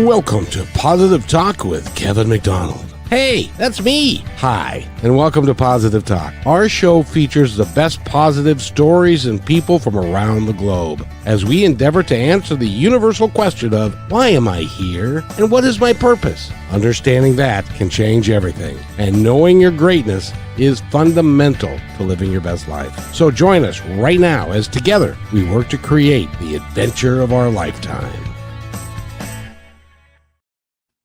Welcome to Positive Talk with Kevin McDonald. Hey, that's me. Hi, and welcome to Positive Talk. Our show features the best positive stories and people from around the globe as we endeavor to answer the universal question of why am I here and what is my purpose? Understanding that can change everything, and knowing your greatness is fundamental to living your best life. So join us right now as together we work to create the adventure of our lifetime.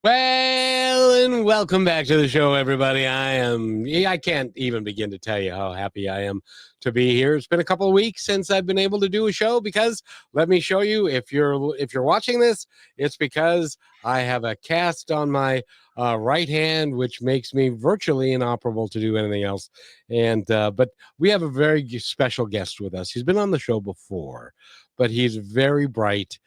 Well, and welcome back to the show, everybody. I can't even begin to tell you how happy I am to be here. It's been a couple of weeks since I've been able to do a show because let me show you, if you're watching this, it's because I have a cast on my right hand, which makes me virtually inoperable to do anything else. And but we have a very special guest with us. He's been on the show before, but he's very bright.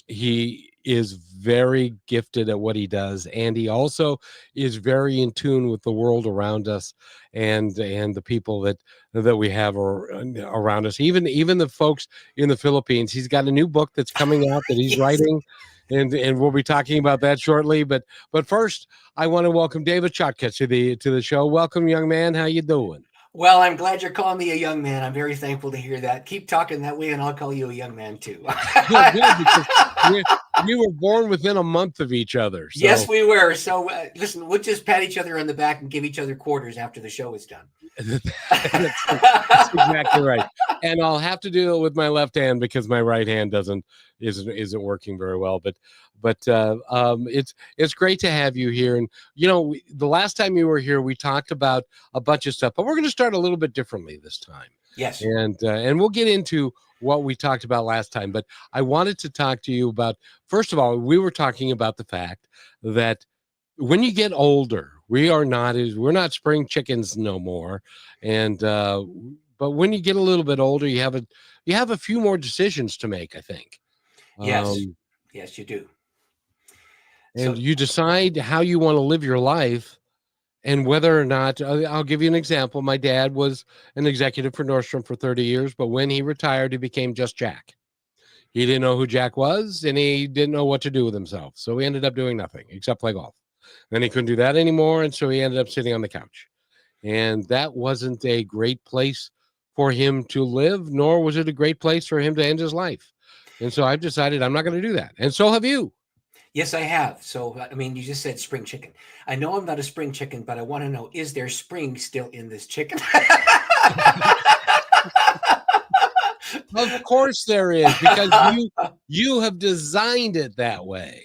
He is very gifted at what he does, and he also is very in tune with the world around us and the people that we have around us, even the folks in the Philippines. He's got a new book that's coming out that he's writing, and we'll be talking about that shortly. But first, I want to welcome David Chotka to the show. Welcome, young man. How you doing? Well, I'm glad you're calling me a young man. I'm very thankful to hear that. Keep talking that way, and I'll call you a young man too. Good, because we were born within a month of each other. So. Yes, we were. So listen, we'll just pat each other on the back and give each other quarters after the show is done. That's exactly right. And I'll have to do it with my left hand because my right hand isn't working very well. But it's great to have you here. And the last time you were here, we talked about a bunch of stuff, but we're going to start a little bit differently this time. Yes. And we'll get into what we talked about last time. But I wanted to talk to you about, first of all, we were talking about the fact that when you get older, we're not spring chickens no more. And but when you get a little bit older, you have a few more decisions to make, I think. Yes. Yes, you do. And you decide how you want to live your life and whether or not, I'll give you an example. My dad was an executive for Nordstrom for 30 years, but when he retired, he became just Jack. He didn't know who Jack was, and he didn't know what to do with himself. So he ended up doing nothing except play golf. Then he couldn't do that anymore, and so he ended up sitting on the couch. And that wasn't a great place for him to live, nor was it a great place for him to end his life. And so I've decided I'm not going to do that. And so have you. Yes, I have. So, I mean, you just said spring chicken. I know I'm not a spring chicken, but I want to know, is there spring still in this chicken? Of course there is, because you have designed it that way.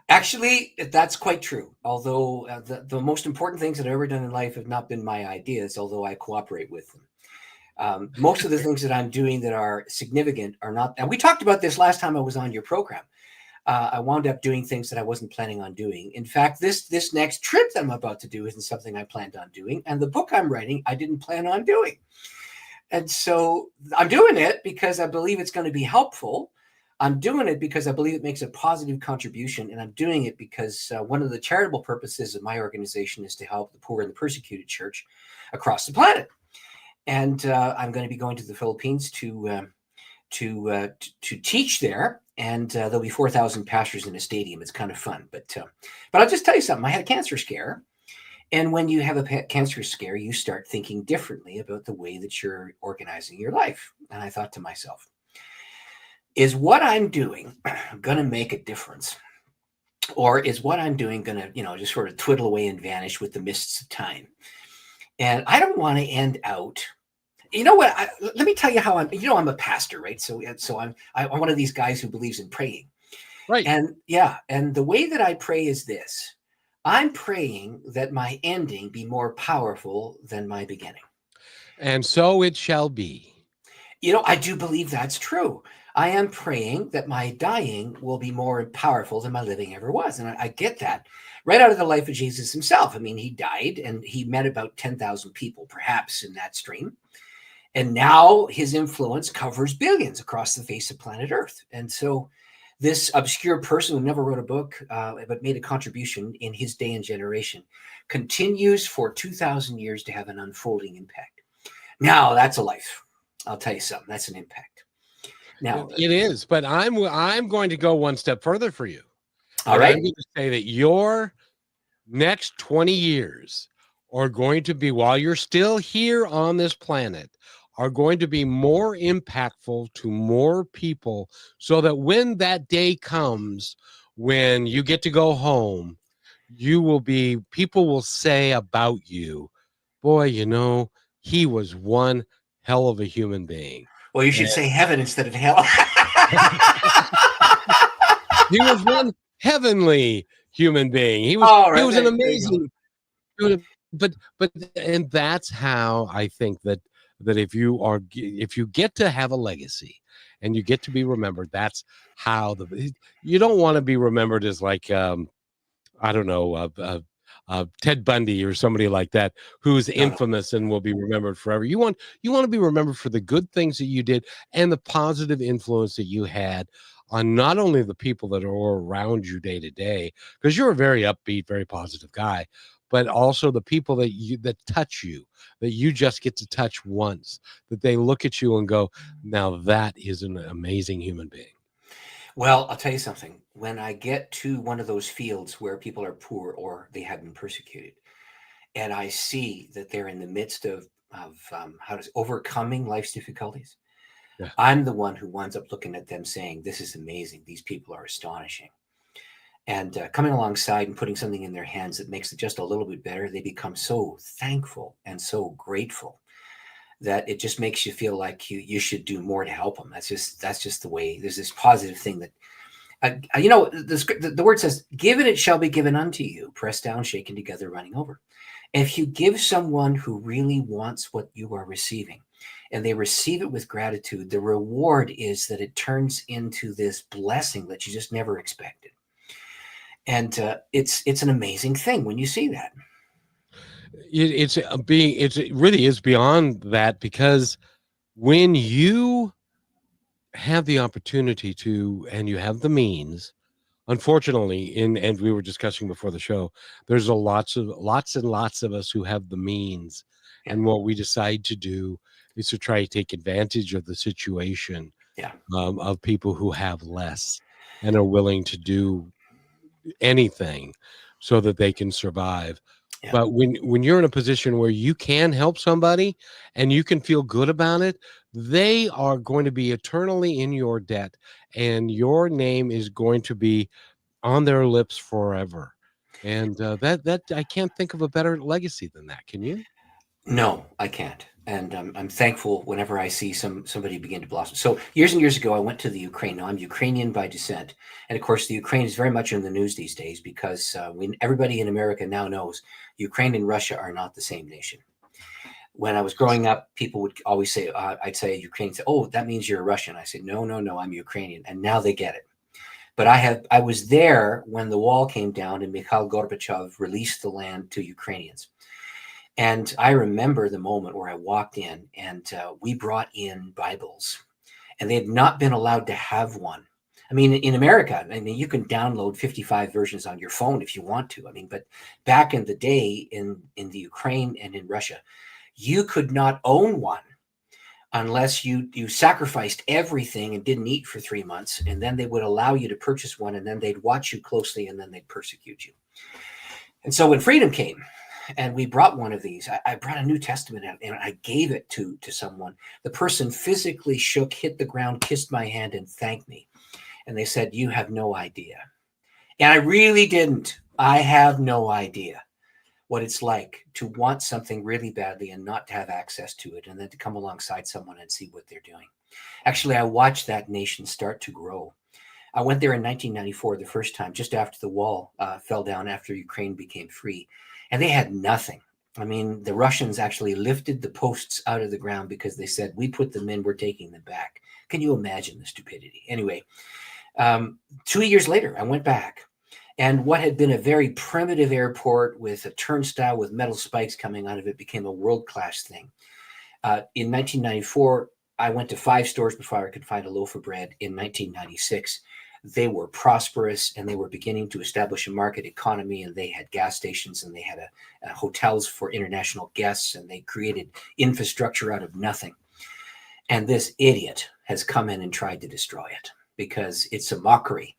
Actually, that's quite true. Although the most important things that I've ever done in life have not been my ideas, although I cooperate with them. Most of the things that I'm doing that are significant are not. And we talked about this last time I was on your program. I wound up doing things that I wasn't planning on doing. In fact, this next trip that I'm about to do isn't something I planned on doing. And the book I'm writing, I didn't plan on doing. And so I'm doing it because I believe it's going to be helpful. I'm doing it because I believe it makes a positive contribution. And I'm doing it because one of the charitable purposes of my organization is to help the poor and the persecuted church across the planet. And I'm going to be going to the Philippines to teach there. And there'll be 4,000 pastors in a stadium. It's kind of fun. But I'll just tell you something. I had a cancer scare. And when you have a cancer scare, you start thinking differently about the way that you're organizing your life. And I thought to myself, is what I'm doing going to make a difference? Or is what I'm doing going to, just sort of twiddle away and vanish with the mists of time? And I don't want to end out. You know what? Let me tell you how I'm a pastor, right? So I'm one of these guys who believes in praying. Right. And the way that I pray is this. I'm praying that my ending be more powerful than my beginning. And so it shall be. I do believe that's true. I am praying that my dying will be more powerful than my living ever was. And I get that right out of the life of Jesus himself. I mean, he died and he met about 10,000 people, perhaps, in that stream. And now his influence covers billions across the face of planet Earth. And so this obscure person who never wrote a book, but made a contribution in his day and generation, continues for 2,000 years to have an unfolding impact. Now, that's a life. I'll tell you something. That's an impact. Now, it is, but I'm going to go one step further for you. All And right. I'm going to say that your next 20 years are going to be, while you're still here on this planet, are going to be more impactful to more people, so that when that day comes, when you get to go home, people will say about you, boy, he was one hell of a human being. Well, you And should say heaven instead of hell. he was one heavenly human being. He was All he right. was an There you go. amazing. But and that's how I think that if you get to have a legacy and you get to be remembered, that's how you don't want to be remembered as like I don't know, Ted Bundy or somebody like that, who's No, no. infamous and will be remembered forever. You want to be remembered for the good things that you did and the positive influence that you had on not only the people that are around you day to day, because you're a very upbeat, very positive guy, but also the people that touch you, that you just get to touch once, that they look at you and go, now that is an amazing human being. Well, I'll tell you something. When I get to one of those fields where people are poor or they have been persecuted, and I see that they're in the midst of overcoming life's difficulties, Yeah. I'm the one who winds up looking at them saying, "This is amazing. These people are astonishing." And coming alongside and putting something in their hands that makes it just a little bit better, they become so thankful and so grateful that it just makes you feel like you should do more to help them. That's just the way. There's this positive thing that the word says, "Given it shall be given unto you, pressed down, shaken together, running over." If you give someone who really wants what you are receiving, and they receive it with gratitude, the reward is that it turns into this blessing that you just never expected. And it's an amazing thing when you see that. It really is beyond that, because when you have the opportunity to and you have the means, unfortunately, and we were discussing before the show, there's lots and lots of us who have the means, Yeah, and what we decide to do is to try to take advantage of the situation, yeah, of people who have less and are willing to do anything so that they can survive. yeah. But when you're in a position where you can help somebody and you can feel good about it, they are going to be eternally in your debt, and your name is going to be on their lips forever. And that I can't think of a better legacy than that. Can you? No, I can't. And I'm thankful whenever I see somebody begin to blossom. So years and years ago, I went to the Ukraine. Now I'm Ukrainian by descent, and of course, the Ukraine is very much in the news these days because everybody in America now knows Ukraine and Russia are not the same nation. When I was growing up, people would always say, I'd say Ukrainian, say, "Oh, that means you're a Russian." I said, "No, no, no, I'm Ukrainian," and now they get it. But I was there when the wall came down and Mikhail Gorbachev released the land to Ukrainians. And I remember the moment where I walked in and we brought in Bibles, and they had not been allowed to have one. I mean, in America, I mean, you can download 55 versions on your phone if you want to. I mean, but back in the day in the Ukraine and in Russia, you could not own one unless you sacrificed everything and didn't eat for 3 months, and then they would allow you to purchase one, and then they'd watch you closely, and then they'd persecute you. And so when freedom came, and we brought one of these, I brought a New Testament out and I gave it to someone. The person physically shook, hit the ground, kissed my hand, and thanked me. And they said, "You have no idea." And I really didn't. I have no idea what it's like to want something really badly and not to have access to it, and then to come alongside someone and see what they're doing. Actually, I watched that nation start to grow. I went there in 1994 the first time, just after the wall fell down, after Ukraine became free, and they had nothing. I mean, the Russians actually lifted the posts out of the ground because they said, "We put them in, we're taking them back." Can you imagine the stupidity? Anyway, 2 years later, I went back, and what had been a very primitive airport with a turnstile with metal spikes coming out of it became a world-class thing. In 1994, I went to 5 stores before I could find a loaf of bread. In 1996, they were prosperous and they were beginning to establish a market economy, and they had gas stations and they had hotels for international guests, and they created infrastructure out of nothing. And this idiot has come in and tried to destroy it because it's a mockery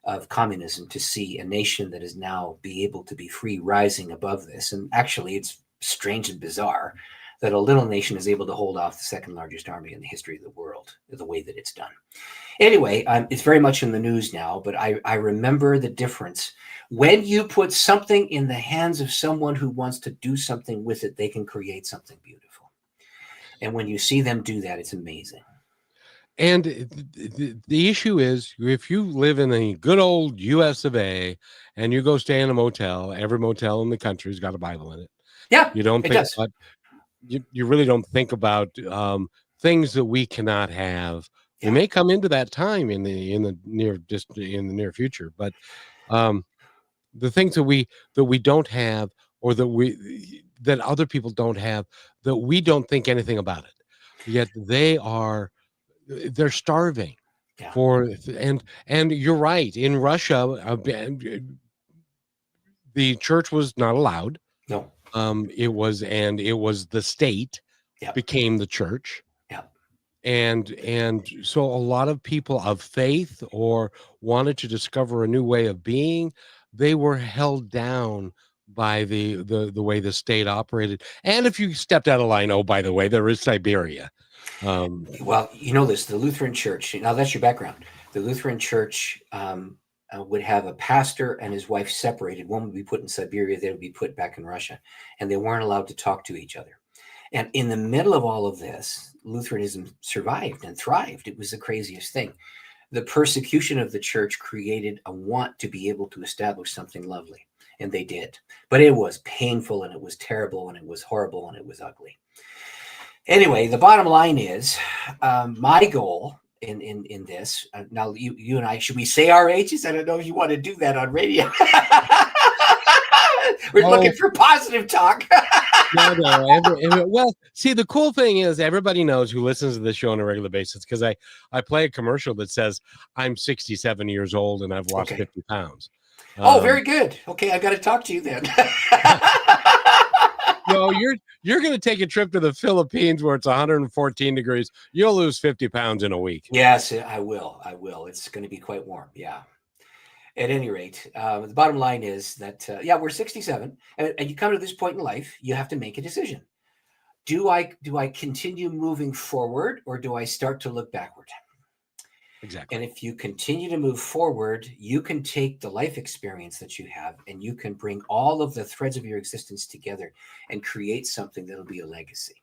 of communism to see a nation that is now be able to be free rising above this. And actually, it's strange and bizarre that a little nation is able to hold off the second largest army in the history of the world the way that it's done. Anyway, it's very much in the news now, but I remember the difference. When you put something in the hands of someone who wants to do something with it, they can create something beautiful. And when you see them do that, it's amazing. And the issue is, if you live in the good old US of A and you go stay in a motel, every motel in the country's got a Bible in it. Yeah, You don't it think does. about, you really don't think about things that we cannot have. Yeah. We may come into that time in the near future, but the things that we don't have, or that other people don't have, that we don't think anything about it, yet they're starving Yeah. for. And you're right, in Russia, the church was not allowed. No. It was the state Yeah. became the church. Yeah. And so a lot of people of faith or wanted to discover a new way of being, they were held down by the way the state operated. And if you stepped out of line, oh, by the way, there is Siberia. Well, you know this, the Lutheran Church, now that's your background. The Lutheran Church would have a pastor and his wife separated. One would be put in Siberia, they would be put back in Russia, and they weren't allowed to talk to each other. And in the middle of all of this, Lutheranism survived and thrived. It was the craziest thing. The persecution of the church created a want to be able to establish something lovely, and they did. But it was painful, and it was terrible, and it was horrible, and it was ugly. Anyway, the bottom line is my goal in this. Now, you and I, should we say our ages? I don't know if you want to do that on radio. We're looking for positive talk. No. Well, see, the cool thing is everybody knows who listens to this show on a regular basis, because I play a commercial that says I'm 67 years old and I've lost 50 pounds. Oh, very good. Okay, I got to talk to you then. No, you're going to take a trip to the Philippines where it's 114 degrees. You'll lose 50 pounds in a week. Yes, I will. It's going to be quite warm. Yeah. At any rate, the bottom line is that, we're 67, and you come to this point in life, you have to make a decision. Do I continue moving forward, or do I start to look backward? Exactly. And if you continue to move forward, you can take the life experience that you have, and you can bring all of the threads of your existence together and create something that'll be a legacy.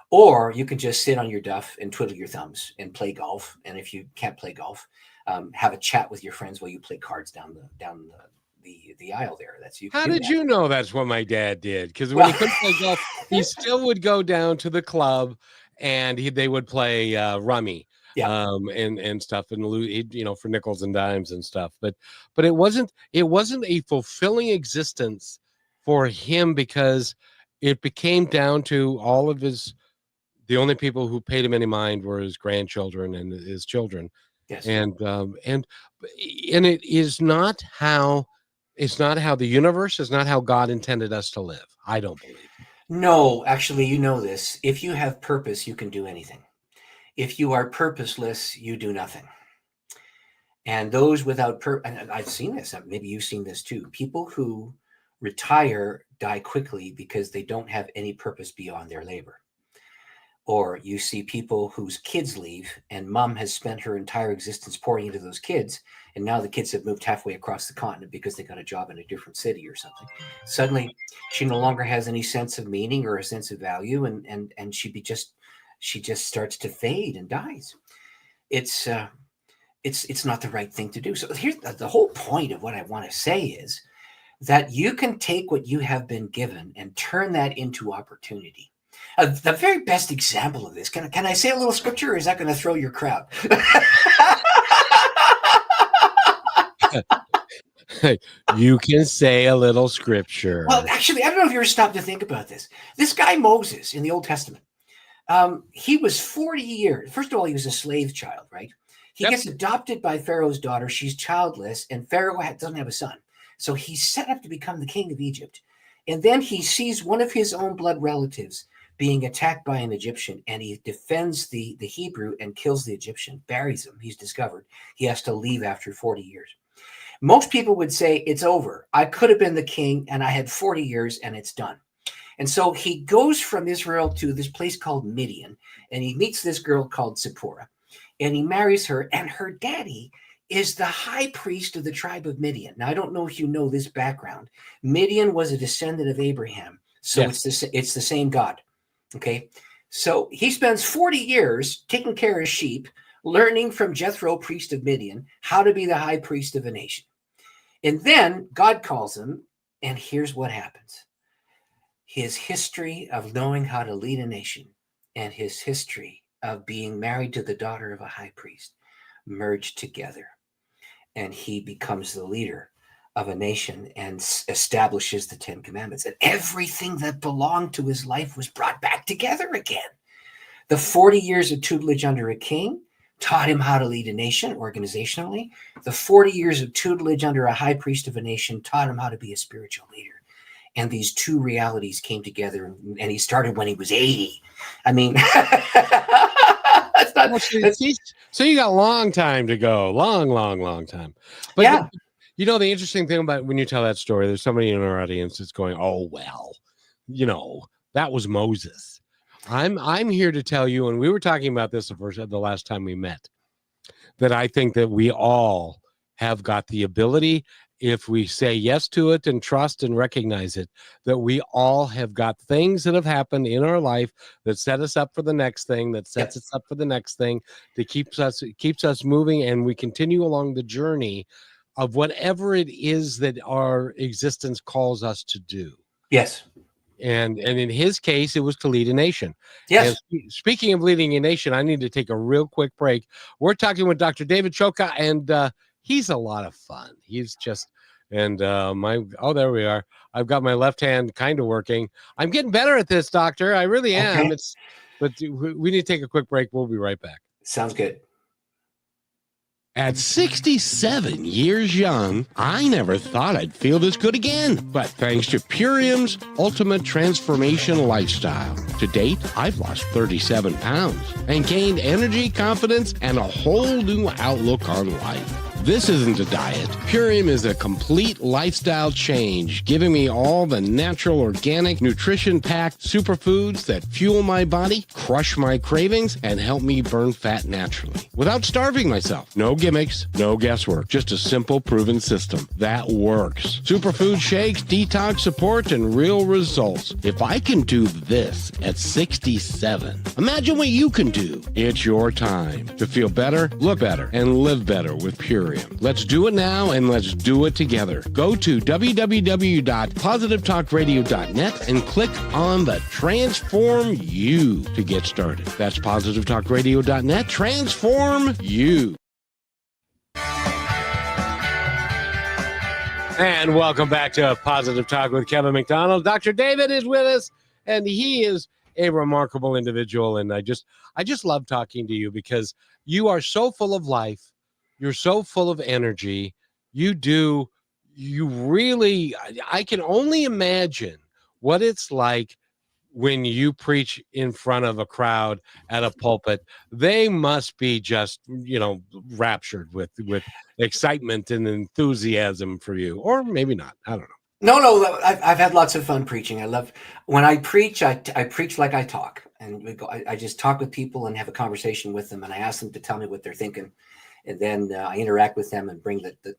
Or you can just sit on your duff and twiddle your thumbs and play golf. And if you can't play golf, have a chat with your friends while you play cards down the aisle there. That's you. How did you know that's what my dad did? Because when he couldn't play golf, he still would go down to the club and they would play rummy. Yeah. And stuff, and for nickels and dimes and stuff. But it wasn't a fulfilling existence for him, because it became down to all of the only people who paid him any mind were his grandchildren and his children. Yes. And it is not how the universe is not how God intended us to live. I don't believe. No, actually, you know this. If you have purpose, you can do anything. If you are purposeless, you do nothing. And those without purpose, and I've seen this, maybe you've seen this too. People who retire die quickly because they don't have any purpose beyond their labor. Or you see people whose kids leave, and mom has spent her entire existence pouring into those kids, and now the kids have moved halfway across the continent because they got a job in a different city or something. Suddenly, she no longer has any sense of meaning or a sense of value, and she just starts to fade and dies. It's not the right thing to do. So here's the whole point of what I want to say is that you can take what you have been given and turn that into opportunity. The very best example of this, can I say a little scripture, or is that going to throw your crowd? You can say a little scripture. Well, actually, I don't know if you ever stopped to think about this. This guy Moses in the Old Testament, he was 40 years. First of all, he was a slave child, right? He gets adopted by Pharaoh's daughter. She's childless, and Pharaoh doesn't have a son. So he's set up to become the king of Egypt. And then he sees one of his own blood relatives being attacked by an Egyptian, and he defends the Hebrew and kills the Egyptian, buries him. He's discovered. He has to leave after 40 years. Most people would say it's over. I could have been the king and I had 40 years and it's done. And so he goes from Israel to this place called Midian, and he meets this girl called Zipporah, and he marries her, and her daddy is the high priest of the tribe of Midian. Now, I don't know if you know this background. Midian was a descendant of Abraham, so Yes. it's the same God. Okay, so he spends 40 years taking care of sheep, learning from Jethro, priest of Midian, how to be the high priest of a nation. And then God calls him, and here's what happens. His history of knowing how to lead a nation and his history of being married to the daughter of a high priest merge together. And he becomes the leader of a nation and establishes the 10 Commandments. And everything that belonged to his life was brought back together again. The 40 years of tutelage under a king taught him how to lead a nation organizationally. The 40 years of tutelage under a high priest of a nation taught him how to be a spiritual leader. And these two realities came together, and he started when he was 80. I mean, that's not. So you got a long time to go. Long time. But Yeah. You know, the interesting thing about when you tell that story, there's somebody in our audience that's going, oh, well, you know, that was Moses. I'm here to tell you, and we were talking about this the last time we met, that I think that we all have got the ability, if we say yes to it and trust and recognize it, that we all have got things that have happened in our life that set us up for the next thing, that sets us up for the next thing, that keeps us moving, and we continue along the journey of whatever it is that our existence calls us to do. Yes. And in his case, it was to lead a nation. Yes. And speaking of leading a nation, I need to take a real quick break. We're talking with Dr. David Chotka, and he's a lot of fun. He's just, and there we are. I've got my left hand kind of working. I'm getting better at this, doctor. I really am. Okay. But we need to take a quick break. We'll be right back. Sounds good. At 67 years young, I never thought I'd feel this good again. But thanks to Purium's Ultimate Transformation Lifestyle, to date, I've lost 37 pounds and gained energy, confidence, and a whole new outlook on life. This isn't a diet. Purium is a complete lifestyle change, giving me all the natural, organic, nutrition-packed superfoods that fuel my body, crush my cravings, and help me burn fat naturally without starving myself. No gimmicks, no guesswork, just a simple, proven system that works. Superfood shakes, detox support, and real results. If I can do this at 67, imagine what you can do. It's your time to feel better, look better, and live better with Purium. Let's do it now, and let's do it together. Go to www.positivetalkradio.net and click on the Transform You to get started. That's positivetalkradio.net. Transform You. And welcome back to Positive Talk with Kevin McDonald. Dr. David is with us, and he is a remarkable individual. And I just love talking to you because you are so full of life. You're so full of energy. You really, I can only imagine what it's like when you preach in front of a crowd at a pulpit. They must be just, raptured with excitement and enthusiasm for you, or maybe not. I don't know. No, I've had lots of fun preaching. I love when I preach. I preach like I talk, and I just talk with people and have a conversation with them, and I ask them to tell me what they're thinking. And then I interact with them and bring the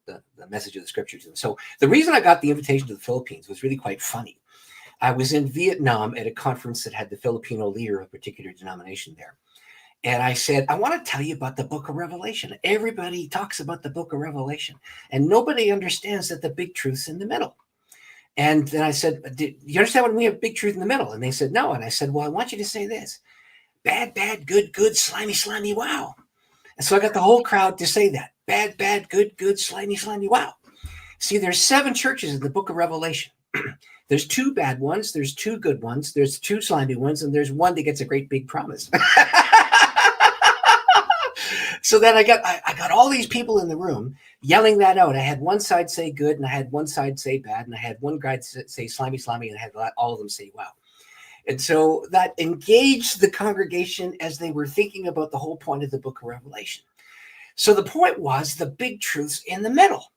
message of the scripture to them. So the reason I got the invitation to the Philippines was really quite funny. I was in Vietnam at a conference that had the Filipino leader of a particular denomination there. And I said, I want to tell you about the book of Revelation. Everybody talks about the book of Revelation, and nobody understands that the big truth's in the middle. And then I said, do you understand when we have big truth in the middle? And they said, no. And I said, well, I want you to say this: bad, bad, good, good, slimy, slimy, wow. And so I got the whole crowd to say that. Bad, bad, good, good, slimy, slimy, wow. See, there's 7 churches in the book of Revelation. There's 2 bad ones, there's 2 good ones, there's 2 slimy ones, and there's 1 that gets a great big promise. So then I got all these people in the room yelling that out. I had one side say good, and I had one side say bad, and I had one guy say slimy, slimy, and I had all of them say wow. And so that engaged the congregation as they were thinking about the whole point of the book of Revelation. So the point was the big truths in the middle.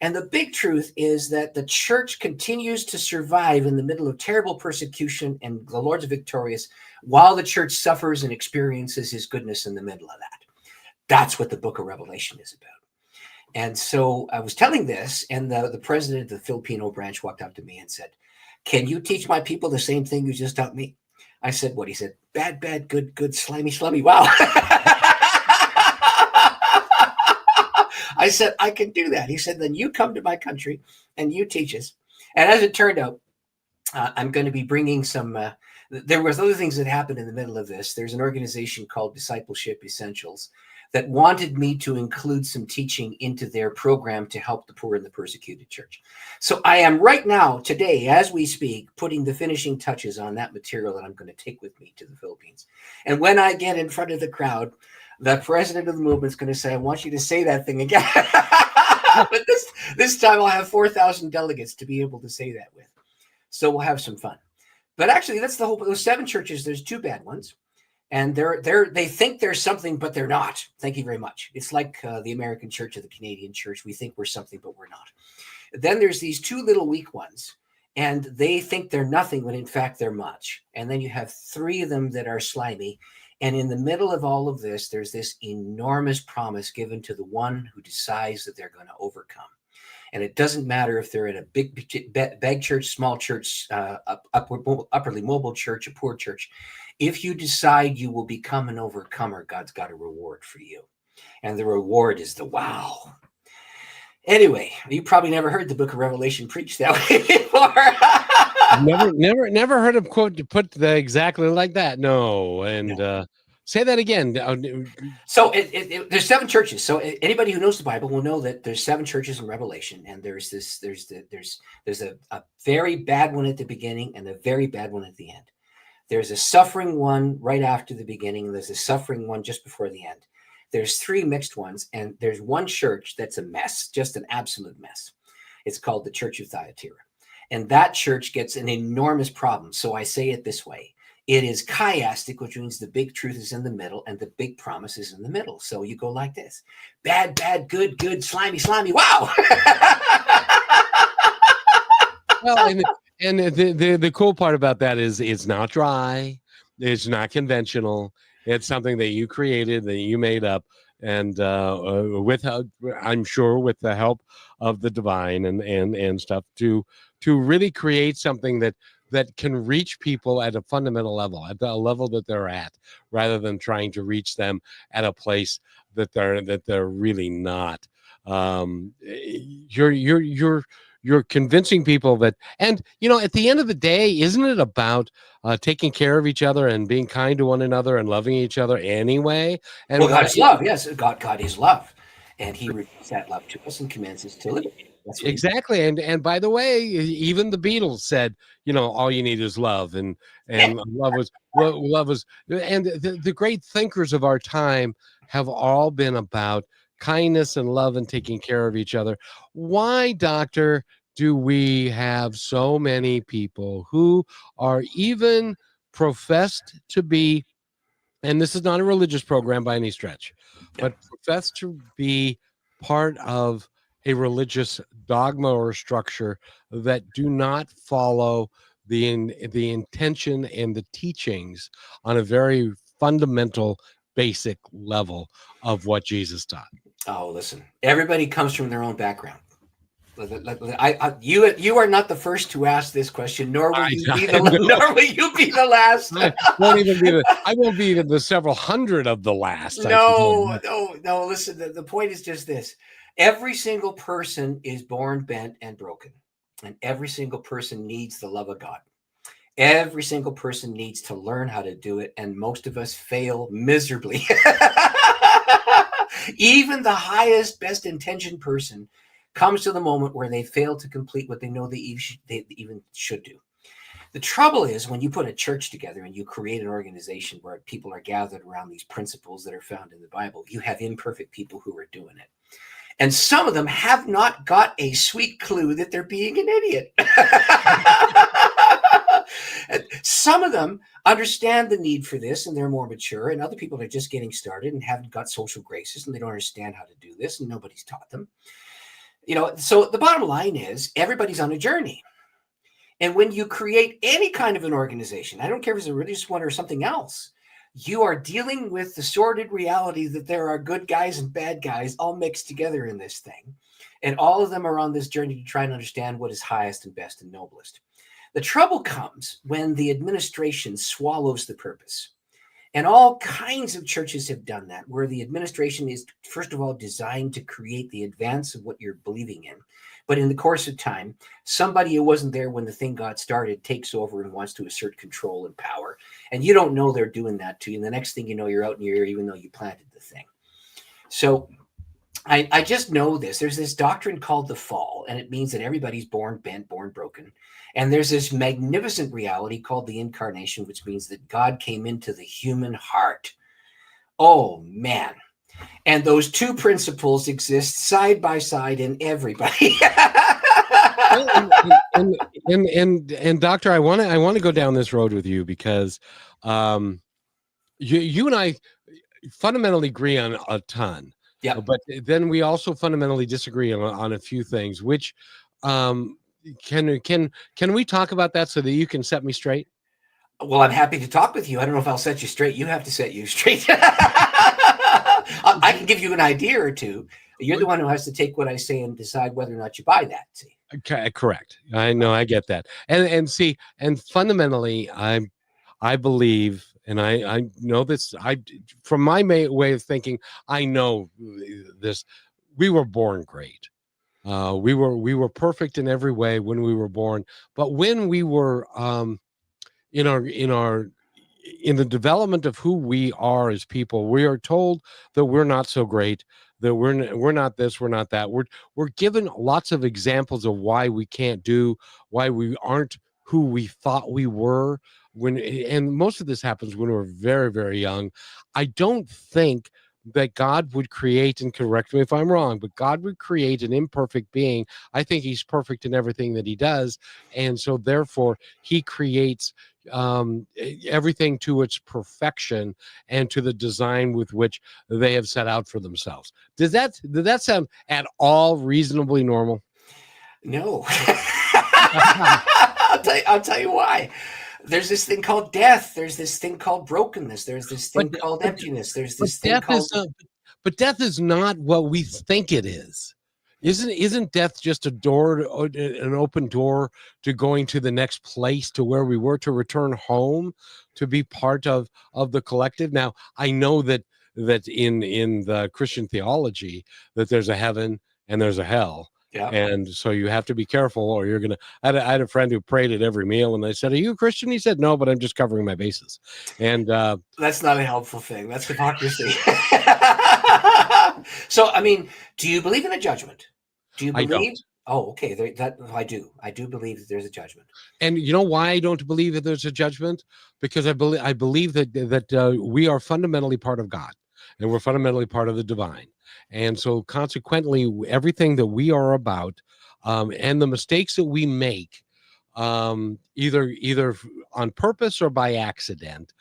And the big truth is that the church continues to survive in the middle of terrible persecution, and the Lord's victorious while the church suffers and experiences his goodness in the middle of that. That's what the book of Revelation is about. And so I was telling this, and the president of the Filipino branch walked up to me and said, "Can you teach my people the same thing you just taught me?" I said, "What?" He said, "Bad, bad, good, good, slimy, slummy." Wow. I said, "I can do that." He said, "Then you come to my country and you teach us." And as it turned out, I'm going to be bringing some, there was other things that happened in the middle of this. There's an organization called Discipleship Essentials that wanted me to include some teaching into their program to help the poor and the persecuted church. So I am right now, today, as we speak, putting the finishing touches on that material that I'm going to take with me to the Philippines. And when I get in front of the crowd, the president of the movement is going to say, "I want you to say that thing again." But this time I'll have 4,000 delegates to be able to say that with. So we'll have some fun. But actually, that's the whole. Those 7 churches, there's 2 bad ones. And they think they're something, but they're not. Thank you very much. It's like the American church or the Canadian church. We think we're something, but we're not. Then there's these 2 little weak ones, and they think they're nothing when in fact they're much. And then you have 3 of them that are slimy. And in the middle of all of this, there's this enormous promise given to the one who decides that they're going to overcome. And it doesn't matter if they're in a big church, small church, upperly mobile church, a poor church. If you decide you will become an overcomer, God's got a reward for you. And the reward is the wow. Anyway, you probably never heard the book of Revelation preached that way never heard of quote put the exactly like that. No. And say that again. So there's 7 churches. So anybody who knows the Bible will know that there's 7 churches in Revelation, and there's a very bad one at the beginning and a very bad one at the end. There's a suffering one right after the beginning. There's a suffering one just before the end. There's 3 mixed ones, and there's one church that's a mess, just an absolute mess. It's called the Church of Thyatira. And that church gets an enormous problem. So I say it this way. It is chiastic, which means the big truth is in the middle and the big promise is in the middle. So you go like this. Bad, bad, good, good, slimy, slimy. Wow. Well, and the cool part about that is it's not dry, it's not conventional, it's something that you created, that you made up, and with I'm sure with the help of the divine and stuff to really create something that can reach people at a fundamental level, at the level that they're at, rather than trying to reach them at a place that they're really not. You're convincing people that, and at the end of the day, isn't it about taking care of each other and being kind to one another and loving each other anyway? And well, God is love. Yes, God is love, and He reveals that love to us and commands us to live it. That's what exactly. And by the way, even the Beatles said, all you need is love, and love was, and the great thinkers of our time have all been about kindness and love and taking care of each other. Why, doctor, do we have so many people who are even professed to be, and this is not a religious program by any stretch, but professed to be part of a religious dogma or structure that do not follow the intention and the teachings on a very fundamental, basic level of what Jesus taught? Oh, listen, everybody comes from their own background. You are not the first to ask this question, nor will you be the last. I won't be the several hundred of the last. No. Listen, the point is just this: every single person is born bent and broken, and every single person needs the love of God. Every single person needs to learn how to do it, and most of us fail miserably. Even the highest, best intentioned person comes to the moment where they fail to complete what they know they even should do. The trouble is when you put a church together and you create an organization where people are gathered around these principles that are found in the Bible, you have imperfect people who are doing it. And some of them have not got a sweet clue that they're being an idiot. Some of them understand the need for this and they're more mature, and other people are just getting started and haven't got social graces and they don't understand how to do this and nobody's taught them. So the bottom line is everybody's on a journey. And when you create any kind of an organization, I don't care if it's a religious one or something else, you are dealing with the sordid reality that there are good guys and bad guys all mixed together in this thing. And all of them are on this journey to try and understand what is highest and best and noblest. The trouble comes when the administration swallows the purpose. And all kinds of churches have done that, where the administration is, first of all, designed to create the advance of what you're believing in. But in the course of time, somebody who wasn't there when the thing got started takes over and wants to assert control and power. And you don't know they're doing that to you. And the next thing you know, you're out in your ear, even though you planted the thing. So I just know this. There's this doctrine called the fall, and it means that everybody's born bent, born broken. And there's this magnificent reality called the incarnation, which means that God came into the human heart. Oh, man. And those two principles exist side by side in everybody. and Doctor, I want to go down this road with you because you and I fundamentally agree on a ton. Yeah. But then we also fundamentally disagree on a few things, which can we talk about that so that you can set me straight? Well, I'm happy to talk with you. I don't know if I'll set you straight. You have to set you straight. I can give you an idea or two. You're the one who has to take what I say and decide whether or not you buy that. See? Okay, correct. I know, I get that. And see, and fundamentally, I believe, and I know this, from my way of thinking, I know this, we were born great. We were perfect in every way when we were born, but when we were in the development of who we are as people, we are told that we're not so great, that we're not this, we're not that. We're given lots of examples of why we can't do, why we aren't who we thought we were. And most of this happens when we're very, very young. I don't think that God would create, and correct me if I'm wrong, but God would create an imperfect being. I think he's perfect in everything that he does. And so therefore he creates everything to its perfection and to the design with which they have set out for themselves. Did that sound at all reasonably normal? No. I'll tell you why. There's this thing called death. There's this thing called brokenness. There's this thing called emptiness. There's this thing called... But death is not what we think it is. Isn't death just a door, an open door to going to the next place, to where we were, to return home, to be part of the collective? Now, I know that in the Christian theology that there's a heaven and there's a hell. Yeah. And so you have to be careful, or you're gonna. I had a friend who prayed at every meal, and I said, "Are you a Christian?" He said, "No, but I'm just covering my bases." And that's not a helpful thing. That's hypocrisy. So, I mean, do you believe in a judgment? Do you believe? I don't. Oh, okay. I do. I do believe that there's a judgment. And you know why I don't believe that there's a judgment? Because I believe that we are fundamentally part of God, and we're fundamentally part of the divine. And so consequently, everything that we are about, and the mistakes that we make, either on purpose or by accident,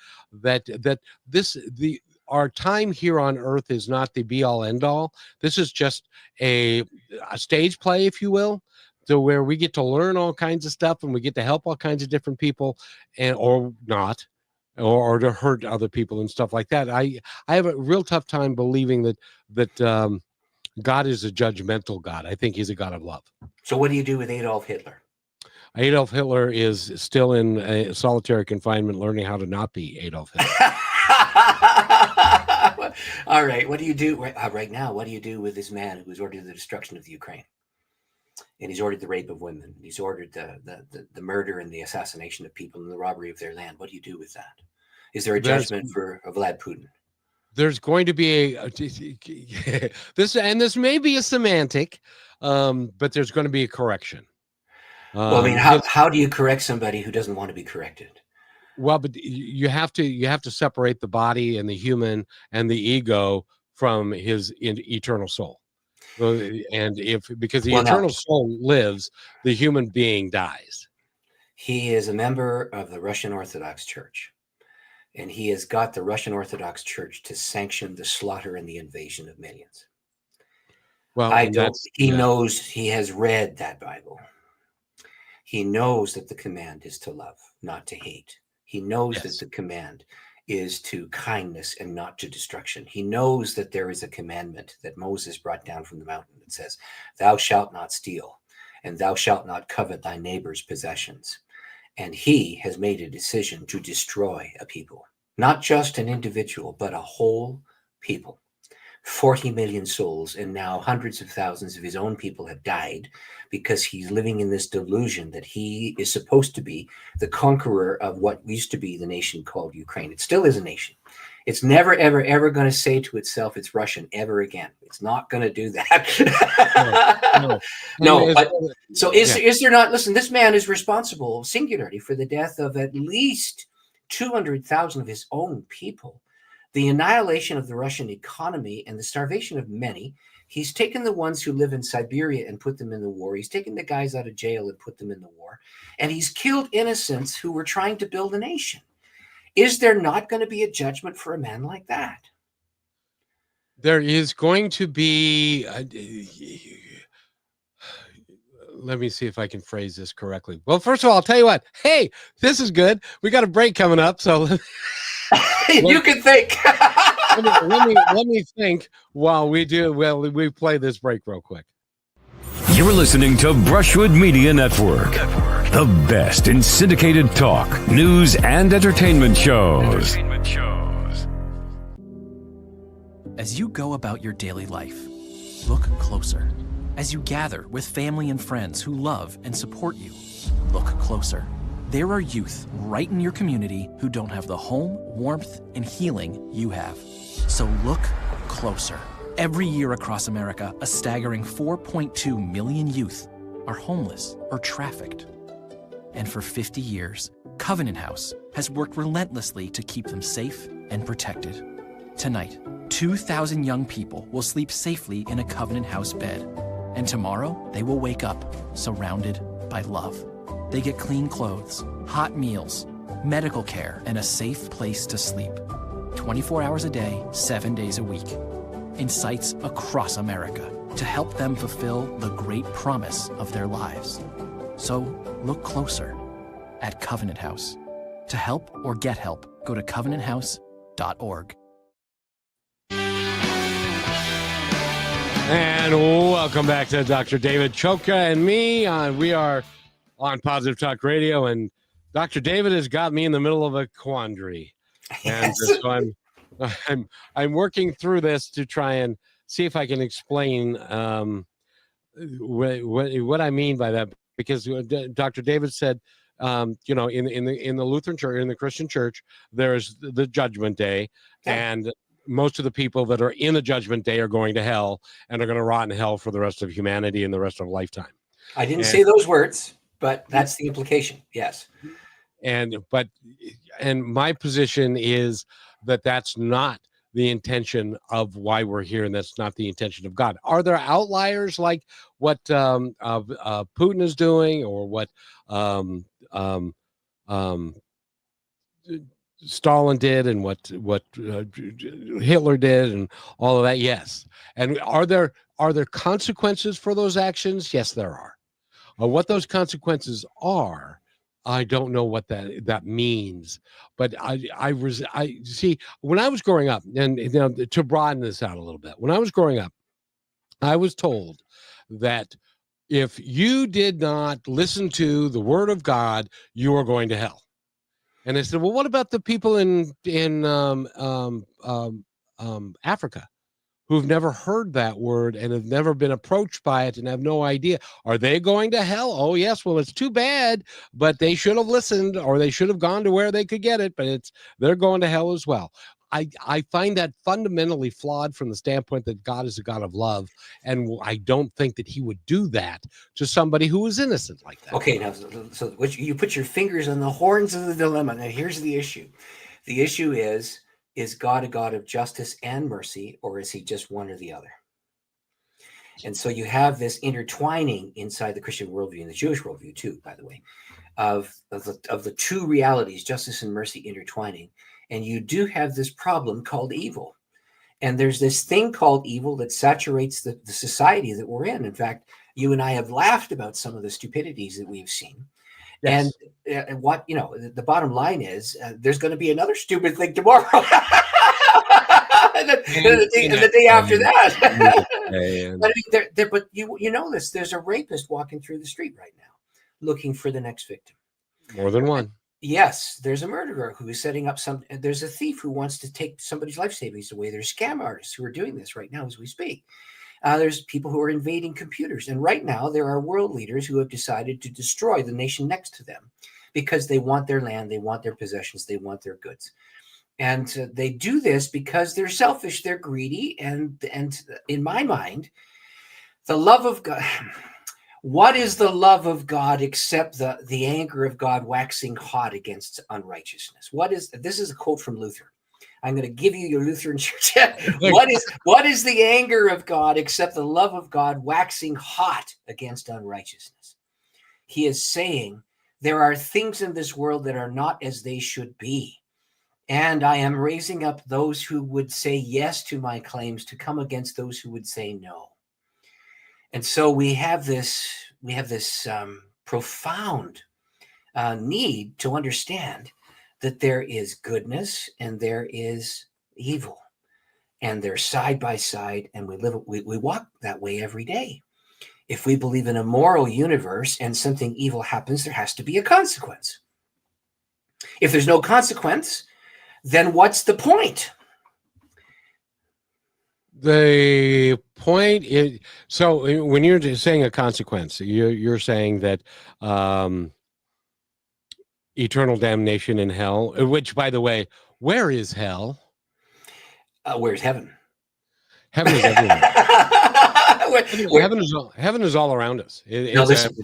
our time here on earth is not the be all end all. This is just a stage play, if you will, to where we get to learn all kinds of stuff, and we get to help all kinds of different people, or not, or to hurt other people and stuff like that. I have a real tough time believing that God is a judgmental God. I think he's a God of love. So what do you do with Adolf Hitler? Adolf Hitler is still in solitary confinement, learning how to not be Adolf Hitler. All right. What do you do right now? What do you do with this man who has ordered the destruction of the Ukraine? And he's ordered the rape of women. He's ordered the murder and the assassination of people and the robbery of their land. What do you do with that? Is there a judgment for Vlad Putin? There's going to be this may be a semantic, but there's going to be a correction. Well, I mean, how do you correct somebody who doesn't want to be corrected? Well, but you have to separate the body and the human and the ego from his eternal soul. And because the eternal soul lives, the human being dies. He is a member of the Russian Orthodox Church, and he has got the Russian Orthodox Church to sanction the slaughter and the invasion of millions. Well, I and don't. that's He yeah. knows. He has read that Bible. He knows that the command is to love, not to hate. He knows that Yes. the command is to kindness and not to destruction. He knows that there is a commandment that Moses brought down from the mountain that says, "Thou shalt not steal, and thou shalt not covet thy neighbor's possessions." And he has made a decision to destroy a people, not just an individual, but a whole people. 40 million souls, and now hundreds of thousands of his own people have died because he's living in this delusion that he is supposed to be the conqueror of what used to be the nation called Ukraine. It still is a nation. It's never, ever, ever going to say to itself it's Russian ever again. It's not going to do that. No, but so is there not? Listen, this man is responsible singularly for the death of at least 200,000 of his own people, the annihilation of the Russian economy, and the starvation of many. He's taken the ones who live in Siberia and put them in the war. He's taken the guys out of jail and put them in the war. And he's killed innocents who were trying to build a nation. Is there not going to be a judgment for a man like that? There is going to be. Let me see if I can phrase this correctly. Well, first of all, I'll tell you what. Hey, this is good. We got a break coming up, so you can think. let me think while we do. Well, we play this break real quick. You're listening to Brushwood Media Network, the best in syndicated talk, news, and entertainment shows. As you go about your daily life, look closer. As you gather with family and friends who love and support you, look closer. There are youth right in your community who don't have the home, warmth, and healing you have. So look closer. Every year across America, a staggering 4.2 million youth are homeless or trafficked. And for 50 years, Covenant House has worked relentlessly to keep them safe and protected. Tonight, 2,000 young people will sleep safely in a Covenant House bed. And tomorrow, they will wake up surrounded by love. They get clean clothes, hot meals, medical care, and a safe place to sleep. 24 hours a day, 7 days a week. In sites across America to help them fulfill the great promise of their lives. So look closer at Covenant House. To help or get help, go to covenanthouse.org. And welcome back to Dr. David Chotka and me. We are on Positive Talk Radio, and Dr. David has got me in the middle of a quandary. And so I'm working through this to try and see if I can explain what I mean by that, because Dr. David said, in the Lutheran church, in the Christian church, there's the Judgment Day, and most of the people that are in the Judgment Day are going to hell and are going to rot in hell for the rest of humanity and the rest of lifetime. I didn't say those words, but that's the implication. Yes. And my position is that that's not the intention of why we're here, and that's not the intention of God. Are there outliers like what Putin is doing, or what Stalin did, and what Hitler did, and all of that? Yes. And are there consequences for those actions? Yes, there are. What those consequences are, I don't know what that means, but I see when I was growing up, and to broaden this out a little bit, when I was growing up, I was told that if you did not listen to the word of God, you were going to hell. And I said, well, what about the people in Africa who've never heard that word and have never been approached by it and have no idea? Are they going to hell? Oh, yes. Well, it's too bad, but they should have listened, or they should have gone to where they could get it, but they're going to hell as well. I find that fundamentally flawed from the standpoint that God is a God of love, and I don't think that he would do that to somebody who is innocent like that. Okay, now, so you put your fingers on the horns of the dilemma. Now, here's the issue. The issue is God a God of justice and mercy, or is he just one or the other? And so you have this intertwining inside the Christian worldview and the Jewish worldview too, by the way, of the two realities, justice and mercy, intertwining. And you do have this problem called evil. And there's this thing called evil that saturates the society that we're in. In fact, you and I have laughed about some of the stupidities that we've seen. Yes. And what, the bottom line is there's going to be another stupid thing tomorrow. and the day after that. But, I mean, but you know this, there's a rapist walking through the street right now looking for the next victim. More than one. Yes, there's a murderer who is setting up there's a thief who wants to take somebody's life savings away. There's scam artists who are doing this right now as we speak. There's people who are invading computers. And right now, there are world leaders who have decided to destroy the nation next to them because they want their land, they want their possessions, they want their goods. And they do this because they're selfish, they're greedy. And in my mind, the love of God, what is the love of God except the anger of God waxing hot against unrighteousness? This is a quote from Luther. I'm going to give you your Lutheran church. What is the anger of God except the love of God waxing hot against unrighteousness? He is saying there are things in this world that are not as they should be. And I am raising up those who would say yes to my claims to come against those who would say no. And so we have this profound need to understand that there is goodness and there is evil, and they're side by side, and we walk that way every day. If we believe in a moral universe and something evil happens, there has to be a consequence. If there's no consequence, then what's the point? The point is, so when you're just saying a consequence, you're saying that eternal damnation in hell, which, by the way, where is hell? Where's heaven? Heaven is everywhere. Heaven is all around us. Listen,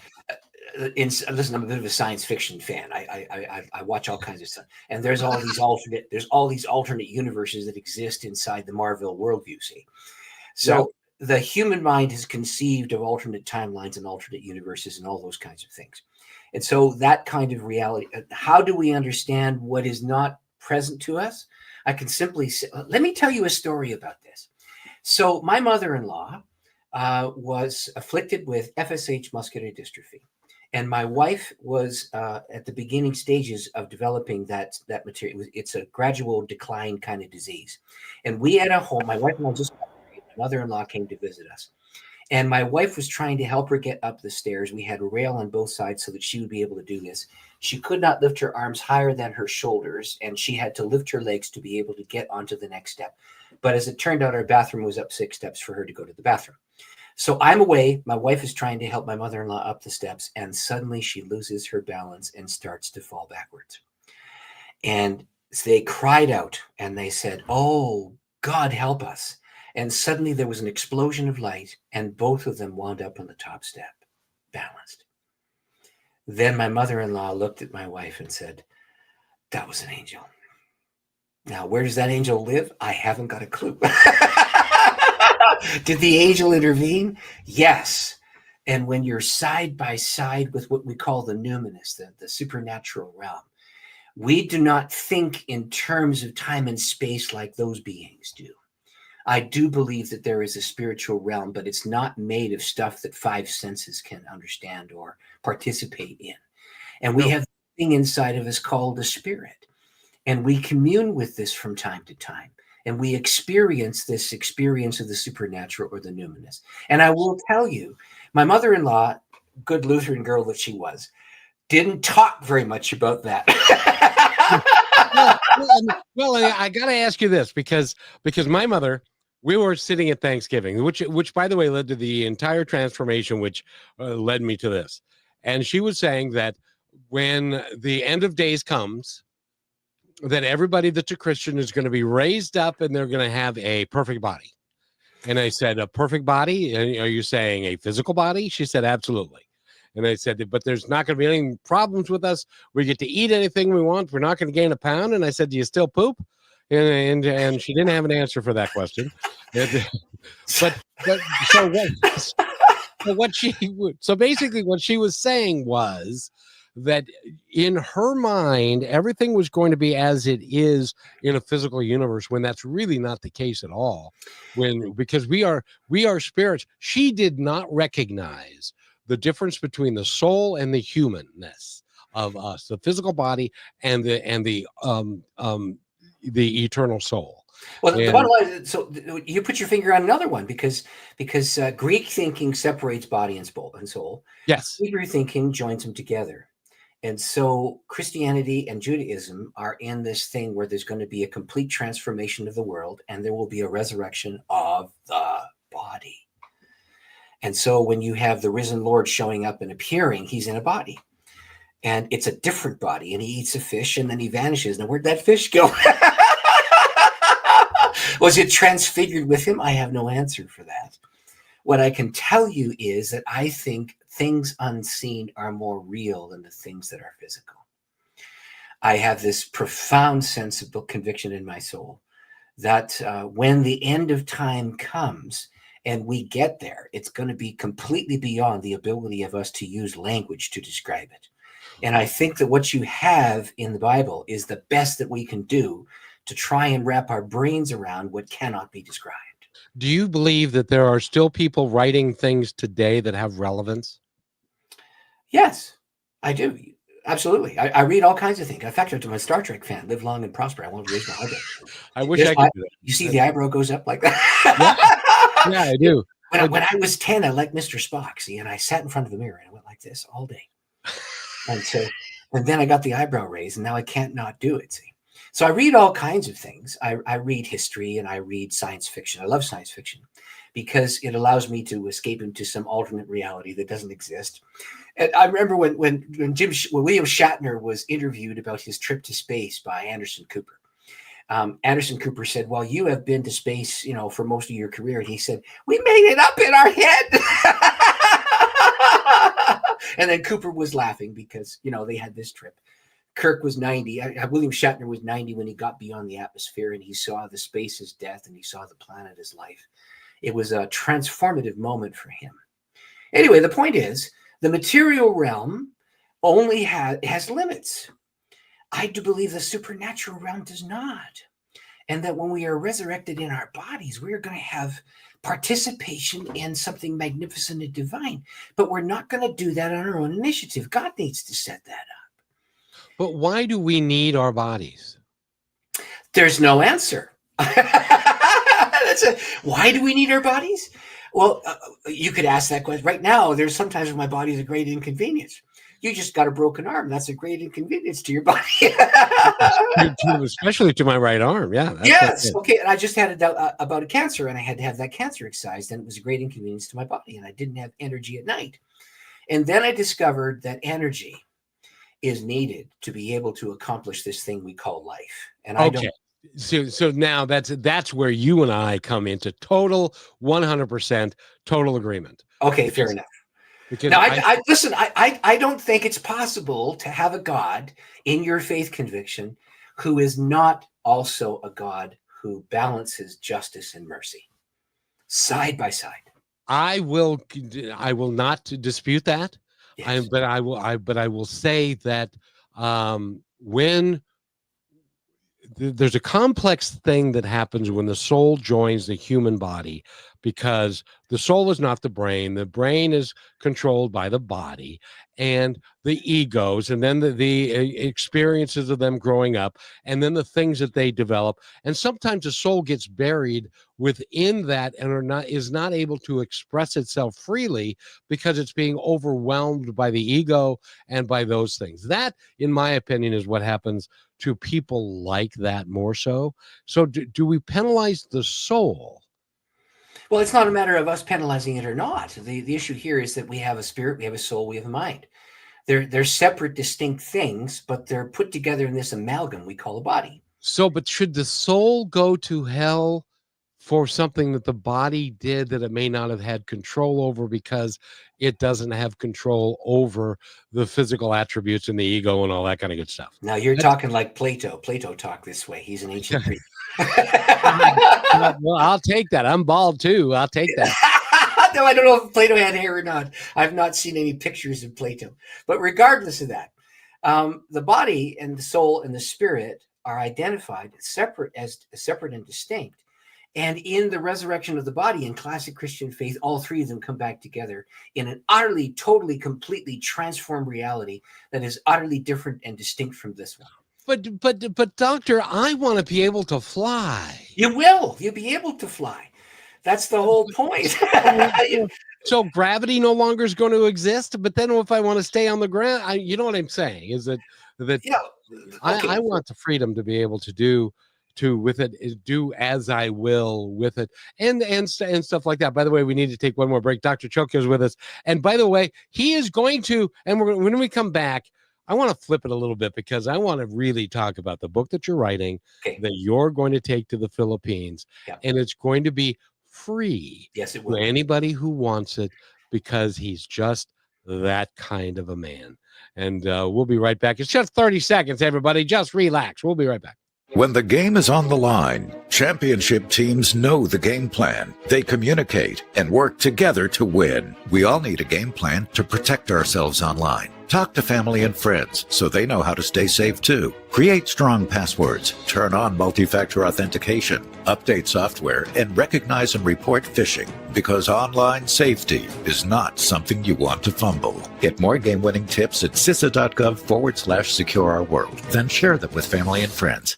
I'm a bit of a science fiction fan. I watch all kinds of stuff, and there's all these alternate universes that exist inside the Marvel worldview. See, so the human mind has conceived of alternate timelines and alternate universes and all those kinds of things. And so that kind of reality, how do we understand what is not present to us? I can simply say, let me tell you a story about this. So my mother-in-law was afflicted with FSH muscular dystrophy. And my wife was at the beginning stages of developing that material. It's a gradual decline kind of disease. And we at a home, my wife and I just got married. My mother-in-law came to visit us. And my wife was trying to help her get up the stairs. We had a rail on both sides so that she would be able to do this. She could not lift her arms higher than her shoulders, and she had to lift her legs to be able to get onto the next step. But as it turned out, our bathroom was up 6 steps for her to go to the bathroom. So I'm away. My wife is trying to help my mother-in-law up the steps, and suddenly she loses her balance and starts to fall backwards. And they cried out, and they said, "Oh, God, help us." And suddenly there was an explosion of light, and both of them wound up on the top step, balanced. Then my mother-in-law looked at my wife and said, "That was an angel." Now, where does that angel live? I haven't got a clue. Did the angel intervene? Yes. And when you're side by side with what we call the numinous, the supernatural realm, we do not think in terms of time and space like those beings do. I do believe that there is a spiritual realm, but it's not made of stuff that 5 senses can understand or participate in. And we have a thing inside of us called a spirit. And we commune with this from time to time. And we experience this experience of the supernatural or the numinous. And I will tell you, my mother-in-law, good Lutheran girl that she was, didn't talk very much about that. Well, I got to ask you this because my mother, we were sitting at Thanksgiving, which by the way led to the entire transformation, which led me to this. And she was saying that when the end of days comes, that everybody that's a Christian is going to be raised up and they're going to have a perfect body. And I said, "A perfect body? Are you saying a physical body?" She said, "Absolutely." And I said, "But there's not going to be any problems with us. We get to eat anything we want. We're not going to gain a pound." And I said, "Do you still poop?" And she didn't have an answer for that question. So basically what she was saying was that in her mind, everything was going to be as it is in a physical universe, when that's really not the case at all. Because we are spirits. She did not recognize the difference between the soul and the humanness of us, the physical body and the eternal soul. Well, the bottom line is, so you put your finger on another one, because Greek thinking separates body and soul. Yes. Hebrew thinking joins them together. And so Christianity and Judaism are in this thing where there's going to be a complete transformation of the world, and there will be a resurrection of the body. And so when you have the risen Lord showing up and appearing, he's in a body. And it's a different body, and he eats a fish, and then he vanishes. Now, where'd that fish go? Was it transfigured with him? I have no answer for that. What I can tell you is that I think things unseen are more real than the things that are physical. I have this profound sense of conviction in my soul that when the end of time comes and we get there, it's going to be completely beyond the ability of us to use language to describe it. And I think that what you have in the Bible is the best that we can do to try and wrap our brains around what cannot be described. Do you believe that there are still people writing things today that have relevance? Yes, I do. Absolutely. I read all kinds of things. In fact, I'm a Star Trek fan. Live long and prosper. I won't raise my eyebrow. I wish I could do that. You see the eyebrow goes up like that? Yeah, I do. When I was 10, I liked Mr. Spock, see, and I sat in front of the mirror and I went like this all day. And then I got the eyebrow raised, and now I can't not do it, see. So I read all kinds of things. I read history and I read science fiction. I love science fiction because it allows me to escape into some alternate reality that doesn't exist. And I remember when William Shatner was interviewed about his trip to space by Anderson Cooper. Anderson Cooper said, "Well, you have been to space, for most of your career." And he said, "We made it up in our head." And then Cooper was laughing because, they had this trip. Kirk was 90. William Shatner was 90 when he got beyond the atmosphere and he saw the space as death and he saw the planet as life. It was a transformative moment for him. Anyway, the point is, the material realm only has limits. I do believe the supernatural realm does not. And that when we are resurrected in our bodies, we are going to have participation in something magnificent and divine. But we're not going to do that on our own initiative. God needs to set that up. But why do we need our bodies? There's no answer. Why do we need our bodies? Well, you could ask that question. Right now, there's sometimes when my body is a great inconvenience. You just got a broken arm. That's a great inconvenience to your body. Especially to my right arm. Yeah. Yes. Okay. And I just had about a cancer, and I had to have that cancer excised, and it was a great inconvenience to my body, and I didn't have energy at night. And then I discovered that energy is needed to be able to accomplish this thing we call life. And I don't. So now that's where you and I come into total 100% total agreement. Okay, fair enough. Because now, listen. I don't think it's possible to have a God in your faith conviction who is not also a God who balances justice and mercy side by side. I will not dispute that. Yes. But I will say that when there's a complex thing that happens when the soul joins the human body, because the soul is not the brain is controlled by the body and the egos, and then the experiences of them growing up, and then the things that they develop, and sometimes the soul gets buried within that and is not able to express itself freely because it's being overwhelmed by the ego and by those things. That, in my opinion, is what happens to people like that more so. So do we penalize the soul? Well, it's not a matter of us penalizing it or not. The issue here is that we have a spirit, we have a soul, we have a mind. They're separate, distinct things, but they're put together in this amalgam we call a body. So, but should the soul go to hell for something that the body did that it may not have had control over because it doesn't have control over the physical attributes and the ego and all that kind of good stuff? Now you're talking like Plato. Plato talked this way. He's an ancient Greek. Well, I'll take that. I'm bald too. I'll take that. No, I don't know if Plato had hair or not. I've not seen any pictures of Plato. But regardless of that, The body and the soul and the spirit are identified separate and distinct. And in the resurrection of the body in classic Christian faith, all three of them come back together in an utterly, totally, completely transformed reality that is utterly different and distinct from this one. But doctor, I want to be able to fly. You will. You'll be able to fly. That's the whole point. So gravity no longer is going to exist. But then if I want to stay on the ground, you know what I'm saying? Is that Yeah. Okay. I want the freedom to be able to do as I will with it and stuff like that. By the way, we need to take one more break. Dr. Chotka is with us. And by the way, he is going to, and when we come back, I want to flip it a little bit because I want to really talk about the book that you're writing, that you're going to take to the Philippines, and it's going to be free. Yes, it will. To anybody who wants it, because he's just that kind of a man. And we'll be right back. It's just 30 seconds, everybody. Just relax. We'll be right back. When the game is on the line, championship teams know the game plan. They communicate and work together to win. We all need a game plan to protect ourselves online. Talk to family and friends so they know how to stay safe too. Create strong passwords, turn on multi-factor authentication, update software, and recognize and report phishing, because online safety is not something you want to fumble. Get more game-winning tips at CISA.gov/secure our world. Then share them with family and friends.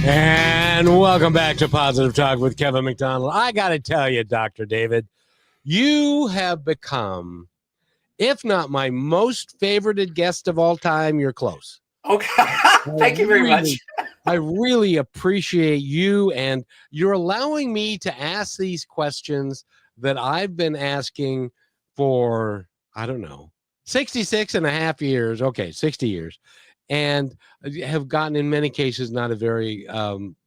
And welcome back to Positive Talk with Kevin McDonald. I got to tell you, Dr. David, you have become, if not my most favorited guest of all time, you're close. Okay. Thank you very much. I really appreciate you, and you're allowing me to ask these questions that I've been asking for, I don't know, 66 and a half years. Okay, 60 years. And have gotten, in many cases, not a very good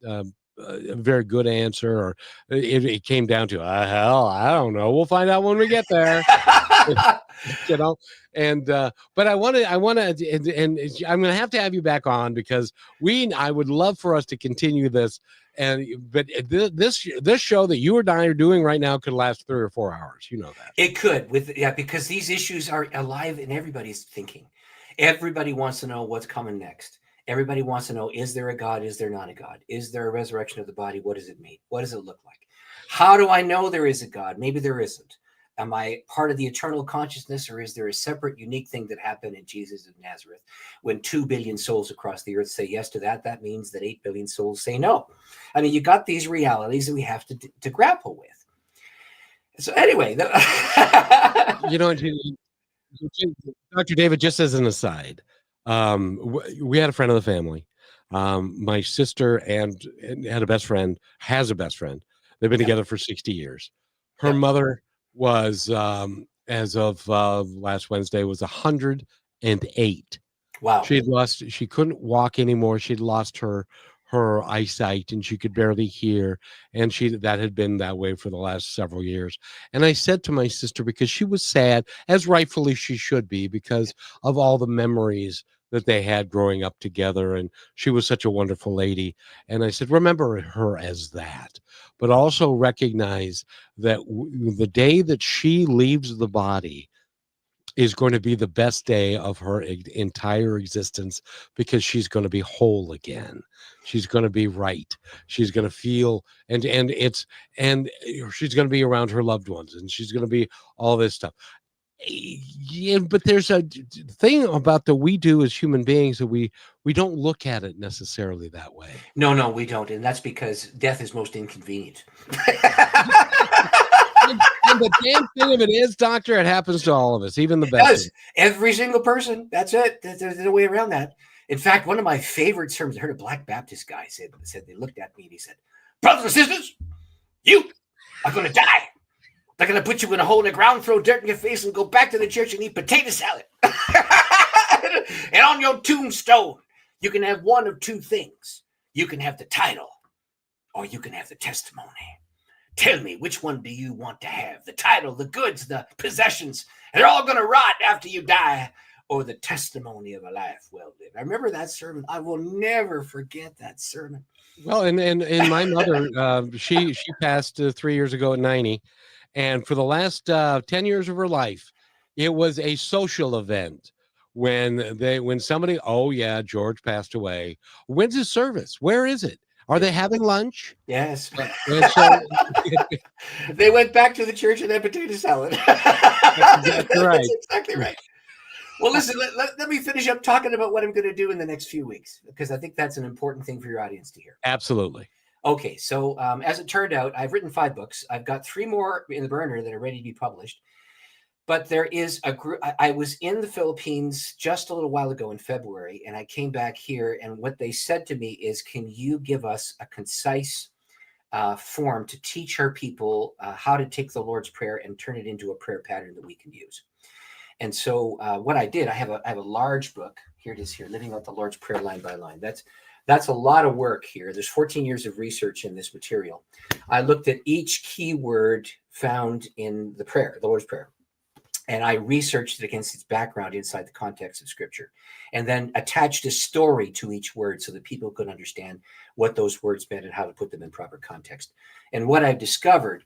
answer, or it came down to hell, I don't know. We'll find out when we get there. You know, and but I want to, and I'm going to have you back on, because I would love for us to continue this. But this show that you and I are doing right now could last 3 or 4 hours. You know that it could, because these issues are alive in everybody's thinking. Everybody wants to know what's coming next. Everybody wants to know, is there a God? Is there not a God? Is there a resurrection of the body? What does it mean? What does it look like? How do I know there is a God? Maybe there isn't. Am I part of the eternal consciousness, or is there a separate, unique thing that happened in Jesus of Nazareth when 2 billion souls across the earth say yes to that? That means that 8 billion souls say no. I mean, you got these realities that we have to grapple with. So anyway, you know, Dr. David, just as an aside, we had a friend of the family. My sister and had a best friend, has a best friend. They've been together for 60 years. Her mother was, as of last Wednesday, was 108. Wow. She couldn't walk anymore. She'd lost her eyesight, and she could barely hear, and that had been that way for the last several years. And I said to my sister, because she was sad, as rightfully she should be, because of all the memories that they had growing up together, and she was such a wonderful lady. And I said, remember her as that, but also recognize that the day that she leaves the body is going to be the best day of her entire existence, because she's going to be whole again. She's going to be right. She's going to feel, and she's going to be around her loved ones, and she's going to be all this stuff. Yeah, but there's a thing about that we do as human beings that we don't look at it necessarily that way. No, we don't. And that's because death is most inconvenient. And the damn thing of it is, doctor, it happens to all of us, even the best. Every single person. That's it. There's no way around that. In fact, one of my favorite sermons, I heard a Black Baptist guy said they looked at me and he said, brothers and sisters, you are going to die. They're going to put you in a hole in the ground, throw dirt in your face, and go back to the church and eat potato salad. And on your tombstone, you can have one of two things. You can have the title, or you can have the testimony. Tell me, which one do you want to have? The title, the goods, the possessions. They're all going to rot after you die, or the testimony of a life well lived. I remember that sermon. I will never forget that sermon. Well, and my mother, she passed 3 years ago at 90, and for the last 10 years of her life, it was a social event when somebody, oh yeah, George passed away. When's his service? Where is it? Are they having lunch? Yes. And so They went back to the church and had potato salad. that's exactly right. That's exactly right. Well, listen, let me finish up talking about what I'm going to do in the next few weeks, because I think that's an important thing for your audience to hear. Absolutely. Okay, so as it turned out, I've written 5 books. I've got 3 more in the burner that are ready to be published. But there is a group. I was in the Philippines just a little while ago in February, and I came back here. And what they said to me is, can you give us a concise form to teach our people how to take the Lord's Prayer and turn it into a prayer pattern that we can use? And so what I did, I have a large book. Here it is here, Living Out the Lord's Prayer line by line. That's a lot of work here. There's 14 years of research in this material. I looked at each key word found in the prayer, the Lord's Prayer, and I researched it against its background inside the context of Scripture, and then attached a story to each word so that people could understand what those words meant and how to put them in proper context. And what I've discovered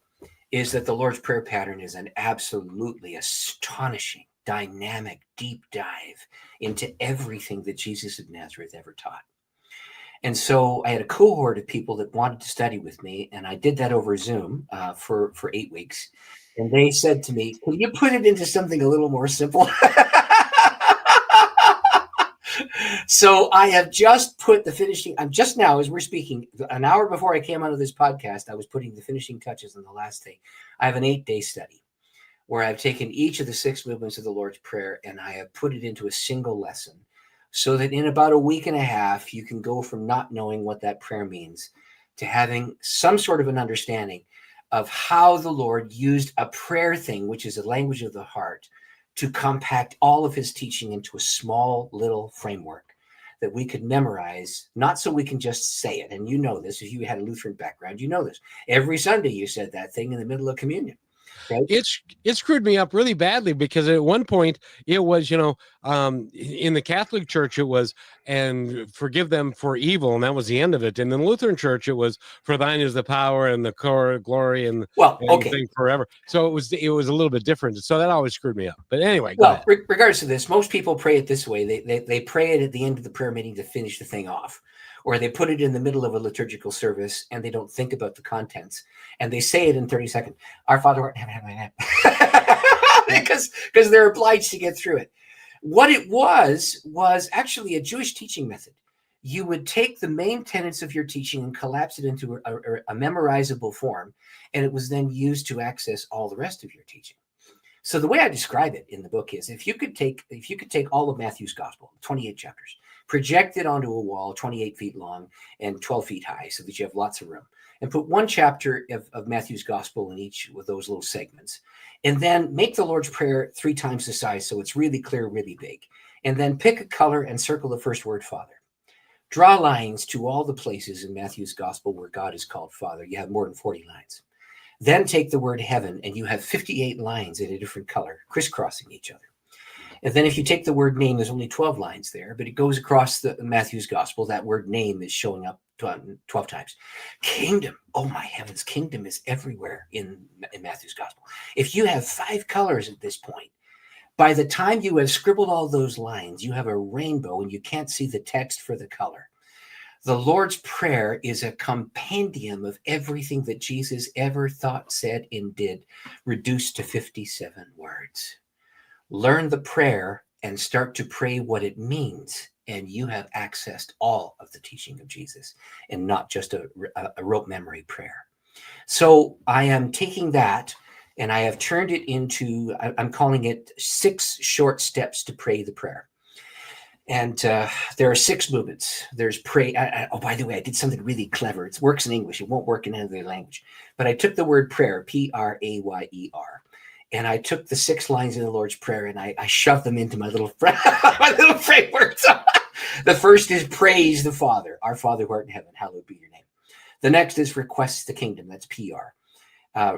is that the Lord's Prayer pattern is an absolutely astonishing, dynamic, deep dive into everything that Jesus of Nazareth ever taught. And so I had a cohort of people that wanted to study with me, and I did that over Zoom for 8 weeks. And they said to me, can you put it into something a little more simple? So I have just put the finishing, I'm just now, as we're speaking, an hour before I came onto this podcast, I was putting the finishing touches on the last thing. I have an 8-day study where I've taken each of the 6 movements of the Lord's Prayer and I have put it into a single lesson, so that in about a week and a half, you can go from not knowing what that prayer means to having some sort of an understanding of how the Lord used a prayer thing, which is a language of the heart, to compact all of his teaching into a small little framework that we could memorize, not so we can just say it. And you know this, if you had a Lutheran background, you know this. Every Sunday you said that thing in the middle of communion. Right? It screwed me up really badly, because at one point it was, in the Catholic Church, it was, and forgive them for evil, and that was the end of it. And in the Lutheran Church, it was, for thine is the power and the glory and thing forever. So it was a little bit different. So that always screwed me up. But anyway, go ahead. Regardless of this, most people pray it this way. They pray it at the end of the prayer meeting to finish the thing off, or they put it in the middle of a liturgical service and they don't think about the contents, and they say it in 30 seconds. Our Father who art in heaven, because they're obliged to get through it. What it was actually a Jewish teaching method. You would take the main tenets of your teaching and collapse it into a memorizable form, and it was then used to access all the rest of your teaching. So the way I describe it in the book is, if you could take all of Matthew's gospel, 28 chapters, project it onto a wall 28 feet long and 12 feet high so that you have lots of room, and put one chapter of Matthew's gospel in each of those little segments, and then make the Lord's Prayer 3 times the size so it's really clear, really big, and then pick a color and circle the first word, Father. Draw lines to all the places in Matthew's gospel where God is called Father. You have more than 40 lines. Then take the word heaven, and you have 58 lines in a different color, crisscrossing each other. And then if you take the word name, there's only 12 lines there, but it goes across the Matthew's gospel. That word name is showing up 12 times. Kingdom, oh my heavens, kingdom is everywhere in Matthew's gospel. If you have 5 colors at this point, by the time you have scribbled all those lines, you have a rainbow and you can't see the text for the color. The Lord's Prayer is a compendium of everything that Jesus ever thought, said, and did, reduced to 57 words. Learn the prayer and start to pray what it means, and you have accessed all of the teaching of Jesus, and not just a rote memory prayer. So I am taking that, and I have turned it into, I'm calling it 6 short steps to pray the prayer. And there are 6 movements. There's pray. Oh, by the way, I did something really clever. It works in English. It won't work in any other language. But I took the word prayer, P-R-A-Y-E-R, and I took the 6 lines in the Lord's Prayer and I shoved them into my little framework. So the first is praise the Father. Our Father who art in heaven, hallowed be your name. The next is request the kingdom. That's P-R.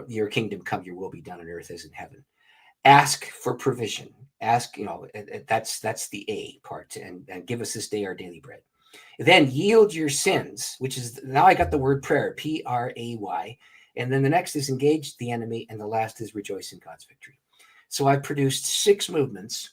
Your kingdom come, your will be done on earth as in heaven. Ask for provision. Ask, that's the A part, and give us this day our daily bread. Then yield your sins, which is, now I got the word prayer, P-R-A-Y. And then the next is engage the enemy. And the last is rejoice in God's victory. So I produced 6 movements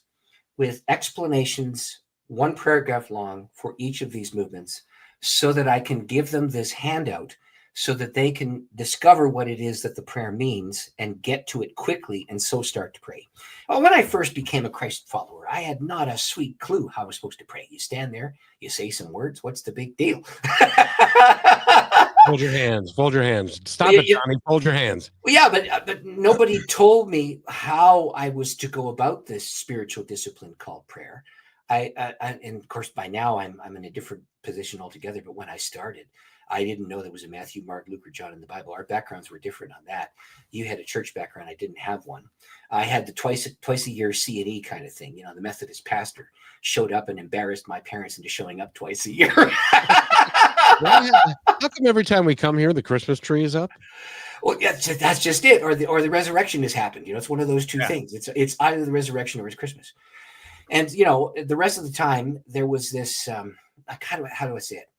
with explanations, 1 paragraph long for each of these movements, so that I can give them this handout so that they can discover what it is that the prayer means and get to it quickly and so start to pray. Well, when I first became a Christ follower, I had not a sweet clue how I was supposed to pray. You stand there, you say some words, what's the big deal? Fold your hands. Fold your hands. Stop it, Johnny. Fold your hands. Well, yeah, but nobody told me how I was to go about this spiritual discipline called prayer. And of course, by now I'm in a different position altogether. But when I started, I didn't know there was a Matthew, Mark, Luke, or John in the Bible. Our backgrounds were different on that. You had a church background. I didn't have one. I had the twice a year C&E kind of thing. You know, the Methodist pastor showed up and embarrassed my parents into showing up twice a year. How come every time we come here, the Christmas tree is up? Well, yeah, that's just it. Or the resurrection has happened. You know, it's one of those two things. It's either the resurrection or it's Christmas. And, you know, the rest of the time there was this, how do I say it?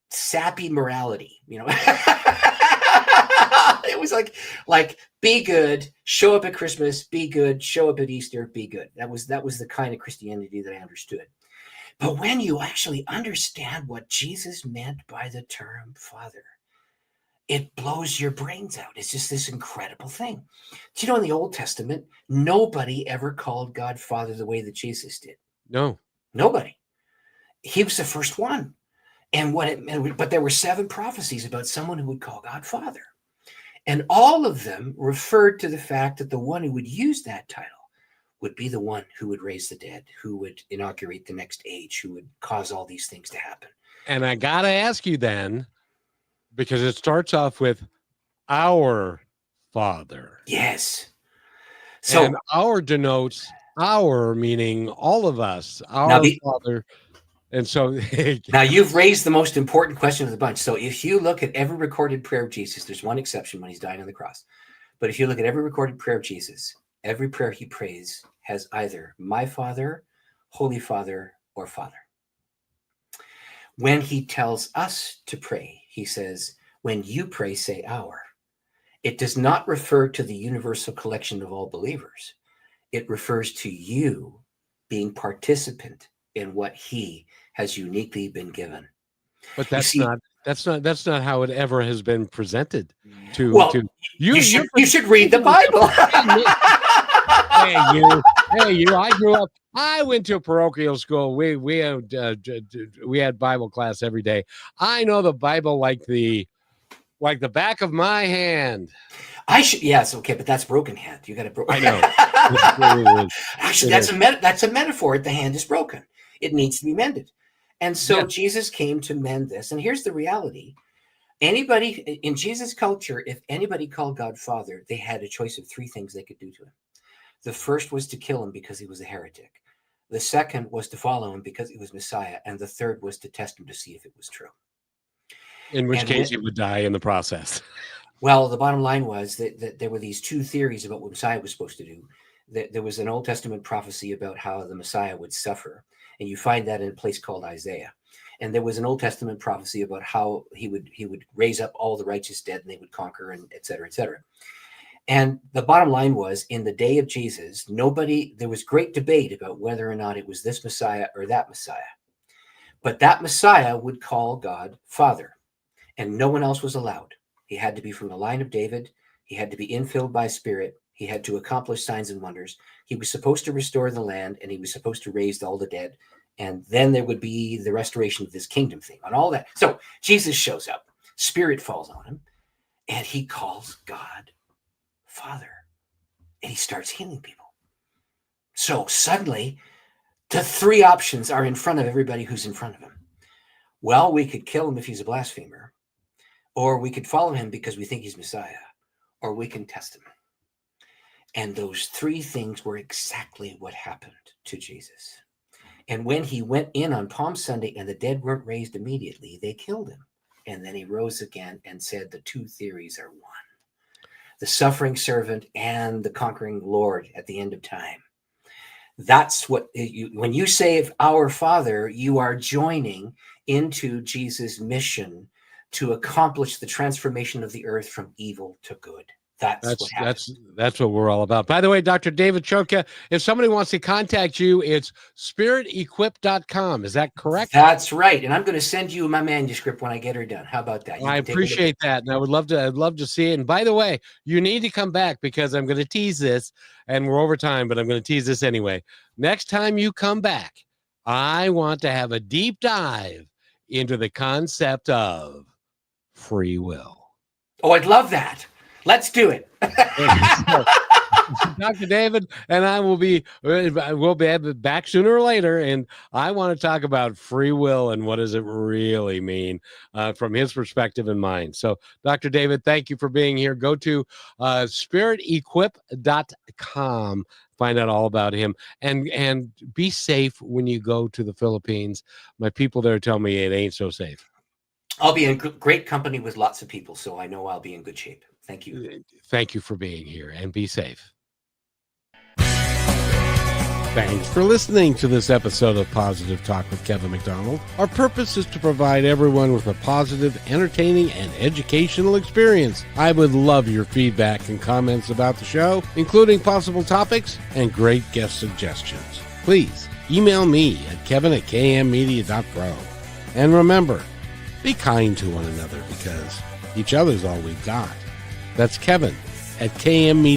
Sappy morality, you know. It was like be good, show up at Christmas, be good, show up at Easter, be good. That was the kind of Christianity that I understood. But when you actually understand what Jesus meant by the term Father, it blows your brains out. It's just this incredible thing. Do you know, in the Old Testament, nobody ever called God Father the way that Jesus did. No. Nobody. He was the first one. But there were 7 prophecies about someone who would call God Father. And all of them referred to the fact that the one who would use that title would be the one who would raise the dead, who would inaugurate the next age, who would cause all these things to happen. And I got to ask you then, because it starts off with our Father. Yes. So, and our denotes our, meaning all of us, our Father. And so now you've raised the most important question of the bunch. So if you look at every recorded prayer of Jesus, there's one exception when he's dying on the cross. But if you look at every recorded prayer of Jesus, every prayer he prays has either my Father, Holy Father, or Father. When he tells us to pray, he says, when you pray, say our. It does not refer to the universal collection of all believers. It refers to you being participant in what he has uniquely been given. But that's not how it ever has been presented to you should read the Bible. Hey you, I went to parochial school. We had Bible class every day. I know the Bible like the back of my hand. Yes, okay, but that's broken hand. You got a broken. I know. Actually, that's a metaphor. The hand is broken. It needs to be mended. And so Jesus came to mend this. And here's the reality. Anybody in Jesus' culture, if anybody called God Father, they had a choice of 3 things they could do to him. The first was to kill him because he was a heretic. The second was to follow him because he was Messiah. And the third was to test him to see if it was true. In which case he would die in the process. Well, the bottom line was that there were these 2 theories about what Messiah was supposed to do. There was an Old Testament prophecy about how the Messiah would suffer. And you find that in a place called Isaiah. And there was an Old Testament prophecy about how he would raise up all the righteous dead and they would conquer, and et cetera, et cetera. And the bottom line was, in the day of Jesus, there was great debate about whether or not it was this Messiah or that Messiah. But that Messiah would call God Father, and no one else was allowed. He had to be from the line of David. He had to be infilled by Spirit. He had to accomplish signs and wonders. He was supposed to restore the land, and he was supposed to raise all the dead. And then there would be the restoration of this kingdom thing and all that. So Jesus shows up, Spirit falls on him, and he calls God Father. And he starts healing people. So suddenly, the 3 options are in front of everybody who's in front of him. Well, we could kill him if he's a blasphemer, or we could follow him because we think he's Messiah, or we can test him. And those 3 things were exactly what happened to Jesus. And when he went in on Palm Sunday and the dead weren't raised immediately, they killed him. And then he rose again and said the 2 theories are one. The suffering servant and the conquering Lord at the end of time. That's what when you say our Father, you are joining into Jesus' mission to accomplish the transformation of the earth from evil to good. That's what happens. That's what we're all about. By the way, Dr. David Chotka, if somebody wants to contact you, it's spiritequip.com. Is that correct? That's right. And I'm going to send you my manuscript when I get her done. How about that? I appreciate that. And I'd love to see it. And by the way, you need to come back because I'm going to tease this, and we're over time, but I'm going to tease this anyway. Next time you come back, I want to have a deep dive into the concept of free will. Oh, I'd love that. Let's do it. Dr. David and I we'll be back sooner or later, and I want to talk about free will and what does it really mean from his perspective and mine. So, Dr. David, thank you for being here. Go to spiritequip.com, find out all about him, and be safe when you go to the Philippines. My people there tell me it ain't so safe. I'll be in great company with lots of people, so I know I'll be in good shape. Thank you. Thank you for being here, and be safe. Thanks for listening to this episode of Positive Talk with Kevin McDonald. Our purpose is to provide everyone with a positive, entertaining, and educational experience. I would love your feedback and comments about the show, including possible topics and great guest suggestions. Please email me at kevin@kmmedia.pro. And remember, be kind to one another because each other's all we've got. That's Kevin at KM Media.